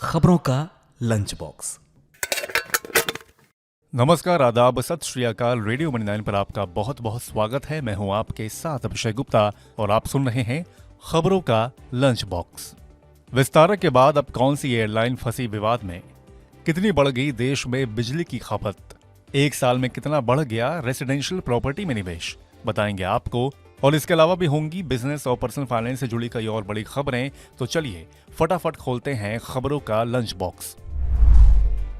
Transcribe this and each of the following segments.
खबरों का lunch box. नमस्कार, आदाब, सत श्री अकाल। रेडियो मनी 9 पर आपका बहुत बहुत स्वागत है। मैं हूं आपके साथ अभिषेक गुप्ता और आप सुन रहे हैं खबरों का लंच बॉक्स। विस्तारा के बाद अब कौन सी एयरलाइन फंसी विवाद में? कितनी बढ़ गई देश में बिजली की खपत? एक साल में कितना बढ़ गया रेसिडेंशियल प्रॉपर्टी में निवेश? बताएंगे आपको। और इसके अलावा भी होंगी बिजनेस और पर्सनल फाइनेंस से जुड़ी कई और बड़ी खबरें। तो चलिए फटाफट खोलते हैं खबरों का लंच बॉक्स।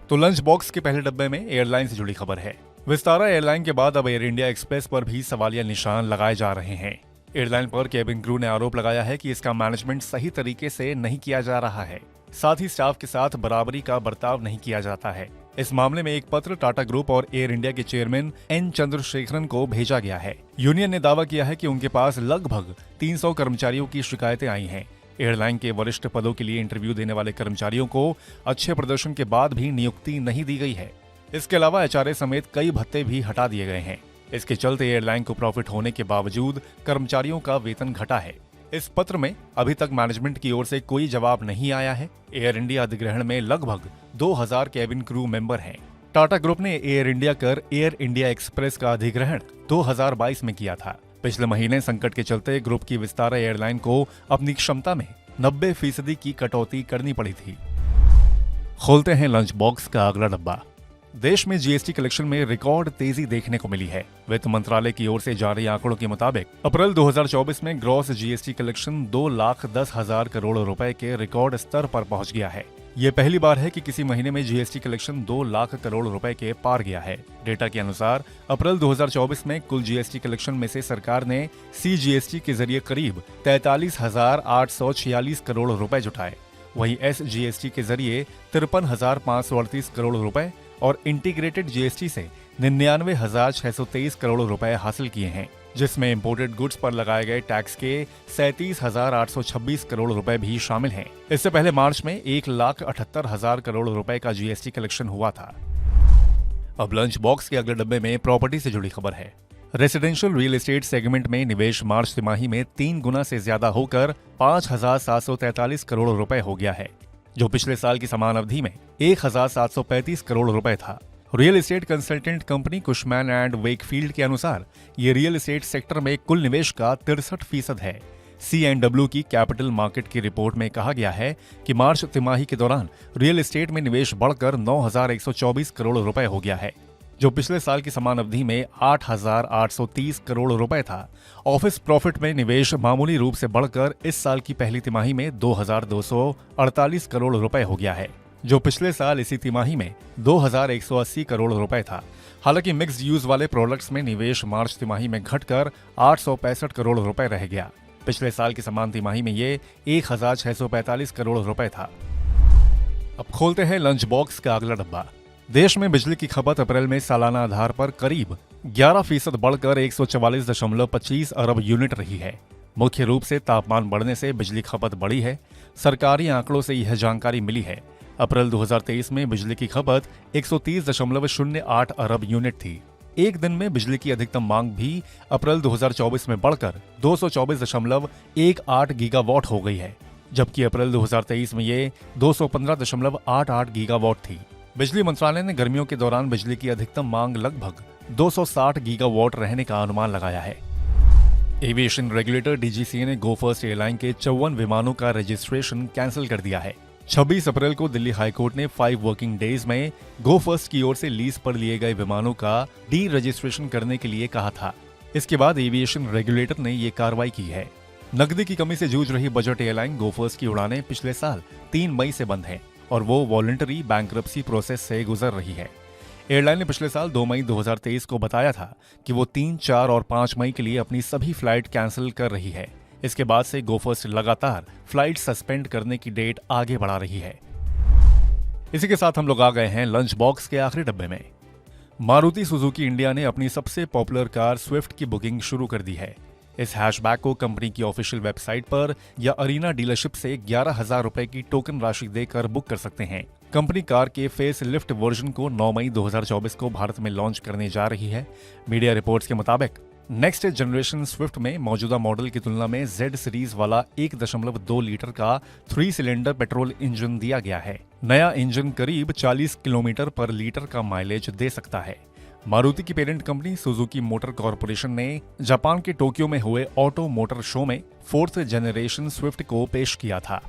तो लंच बॉक्स के पहले डब्बे में एयरलाइन से जुड़ी खबर है। विस्तारा एयरलाइन के बाद अब एयर इंडिया एक्सप्रेस पर भी सवालिया निशान लगाए जा रहे हैं। एयरलाइन पर केबिन क्रू ने आरोप लगाया है कि इसका मैनेजमेंट सही तरीके से नहीं किया जा रहा है, साथ ही स्टाफ के साथ बराबरी का बर्ताव नहीं किया जाता है। इस मामले में एक पत्र टाटा ग्रुप और एयर इंडिया के चेयरमैन एन चंद्रशेखरन को भेजा गया है। यूनियन ने दावा किया है कि उनके पास लगभग 300 कर्मचारियों की शिकायतें आई हैं। एयरलाइन के वरिष्ठ पदों के लिए इंटरव्यू देने वाले कर्मचारियों को अच्छे प्रदर्शन के बाद भी नियुक्ति नहीं दी गई है। इसके अलावा एचआरए समेत कई भत्ते भी हटा दिए गए हैं। इसके चलते एयरलाइन को प्रॉफिट होने के बावजूद कर्मचारियों का वेतन घटा है। इस पत्र में अभी तक मैनेजमेंट की ओर से कोई जवाब नहीं आया है। एयर इंडिया अधिग्रहण में लगभग 2000 केबिन क्रू मेंबर हैं। टाटा ग्रुप ने एयर इंडिया कर एयर इंडिया एक्सप्रेस का अधिग्रहण 2022 में किया था। पिछले महीने संकट के चलते ग्रुप की विस्तारा एयरलाइन को अपनी क्षमता में 90% की कटौती करनी पड़ी थी। खोलते हैं लंच बॉक्स का अगला डब्बा। देश में जीएसटी कलेक्शन में रिकॉर्ड तेजी देखने को मिली है। वित्त मंत्रालय की ओर से जारी आंकड़ों के मुताबिक अप्रैल 2024 में ग्रॉस जीएसटी कलेक्शन 2,10,000 करोड़ रुपए के रिकॉर्ड स्तर पर पहुंच गया है। ये पहली बार है कि किसी महीने में जीएसटी कलेक्शन 2 लाख करोड़ रुपए के पार गया है। डेटा के अनुसार अप्रैल 2024 में कुल जीएसटी कलेक्शन में से सरकार ने सीजीएसटी के जरिए करीब 43,846 करोड़ रुपए जुटाए। वहीं एसजीएसटी के जरिए 53,538 करोड़ रुपए और इंटीग्रेटेड जीएसटी से 99,623 करोड़ रुपए हासिल किए हैं, जिसमें इंपोर्टेड गुड्स पर लगाए गए टैक्स के 37,826 करोड़ रुपए भी शामिल हैं। इससे पहले मार्च में 1,78,000 करोड़ रुपए का जीएसटी कलेक्शन हुआ था। अब लंच बॉक्स के अगले डब्बे में प्रॉपर्टी से जुड़ी खबर है। रेसिडेंशियल रियल एस्टेट सेगमेंट में निवेश मार्च तिमाही में 3 गुना से ज्यादा होकर 5,743 करोड़ रुपए हो गया है, जो पिछले साल की समान अवधि में 1,735 करोड़ रुपए था। Real estate consultant company Cushman and Wakefield के अनुसार ये रियल एस्टेट सेक्टर में कुल निवेश का 63% है। C&W की कैपिटल मार्केट की रिपोर्ट में कहा गया है कि मार्च तिमाही के दौरान रियल एस्टेट में निवेश बढ़कर 9,124 करोड़ रुपए हो गया है, जो पिछले साल की समान अवधि में 8,830 करोड़ रुपए था। ऑफिस प्रॉफिट में निवेश मामूली रूप से बढ़कर इस साल की पहली तिमाही में 2,248 करोड़ रुपए हो गया है, जो पिछले साल इसी तिमाही में 2,180 करोड़ रुपए था। हालांकि मिक्स्ड यूज वाले प्रोडक्ट्स में निवेश मार्च तिमाही में घटकर 865 करोड़ रुपए रह गया। पिछले साल की समान तिमाही में ये 1,645 करोड़ रुपए था। अब खोलते हैं लंच बॉक्स का अगला डब्बा। देश में बिजली की खपत अप्रैल में सालाना आधार पर करीब 11% बढ़कर 144.25 अरब यूनिट रही है। मुख्य रूप से तापमान बढ़ने से बिजली खपत बढ़ी है। सरकारी आंकड़ों से यह जानकारी मिली है। अप्रैल 2023 में बिजली की खपत 130.08 अरब यूनिट थी। एक दिन में बिजली की अधिकतम मांग भी अप्रैल 2024 में बढ़कर 224.18 गीगावाट हो गई है, जबकि अप्रैल 2023 में ये 215.88 गीगावाट थी। बिजली मंत्रालय ने गर्मियों के दौरान बिजली की अधिकतम मांग लगभग 260 गीगावाट रहने का अनुमान लगाया है। एविएशन रेगुलेटर डीजीसीए ने गो फर्स्ट एयरलाइन के 54 विमानों का रजिस्ट्रेशन कैंसिल कर दिया है। 26 अप्रैल को दिल्ली हाईकोर्ट ने 5 वर्किंग डेज में गो फर्स्ट की ओर से लीज पर लिए गए विमानों का डी रजिस्ट्रेशन करने के लिए कहा था। इसके बाद एविएशन रेगुलेटर ने ये कार्रवाई की है। नकदी की कमी से जूझ रही बजट एयरलाइन गो फर्स्ट की उड़ानें पिछले साल 3 मई से बंद हैं और वो वॉलंटरी बैंक्रप्सी प्रोसेस से गुजर रही है। एयरलाइन ने पिछले साल 2 मई 2023 को बताया था कि वो 3, 4 और 5 मई के लिए अपनी सभी फ्लाइट कैंसिल कर रही है। इसके बाद से गो फर्स्ट लगातार फ्लाइट सस्पेंड करने की डेट आगे बढ़ा रही है। इसी के साथ हम लोग आ गए हैं लंच बॉक्स के आखिरी डब्बे में। मारुति सुजुकी इंडिया ने अपनी सबसे पॉपुलर कार स्विफ्ट की बुकिंग शुरू कर दी है। इस हैशबैक को कंपनी की ऑफिशियल वेबसाइट पर या अरीना डीलरशिप से 11,000 रुपए की टोकन राशि देकर बुक कर सकते हैं। कंपनी कार के फेस लिफ्ट वर्जन को 9 मई 2024 को भारत में लॉन्च करने जा रही है। मीडिया रिपोर्ट्स के मुताबिक नेक्स्ट जनरेशन स्विफ्ट में मौजूदा मॉडल की तुलना में Z सीरीज वाला 1.2 लीटर का 3 सिलेंडर पेट्रोल इंजन दिया गया है। नया इंजन करीब 40 किलोमीटर पर लीटर का माइलेज दे सकता है। मारुति की parent company Suzuki motor corporation ने जापान के टोक्यो में हुए ऑटो मोटर शो में 4th जनरेशन स्विफ्ट को पेश किया था।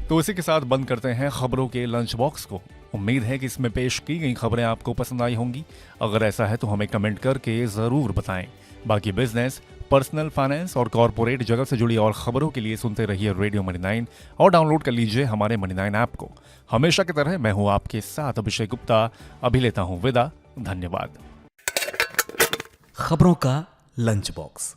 तो इसी के साथ बंद करते हैं खबरों के लंच बॉक्स को। उम्मीद है कि इसमें पेश की गई खबरें आपको पसंद आई होंगी। अगर ऐसा है तो हमें कमेंट करके जरूर बताएं। बाकी बिजनेस, पर्सनल फाइनेंस और कॉर्पोरेट जगत से जुड़ी और खबरों के लिए सुनते रहिए रेडियो मनी 9 और डाउनलोड कर लीजिए हमारे मनी 9 ऐप को। हमेशा की तरह मैं हूं आपके साथ अभिषेक गुप्ता। अभी लेता हूं विदा। धन्यवाद। खबरों का लंच बॉक्स।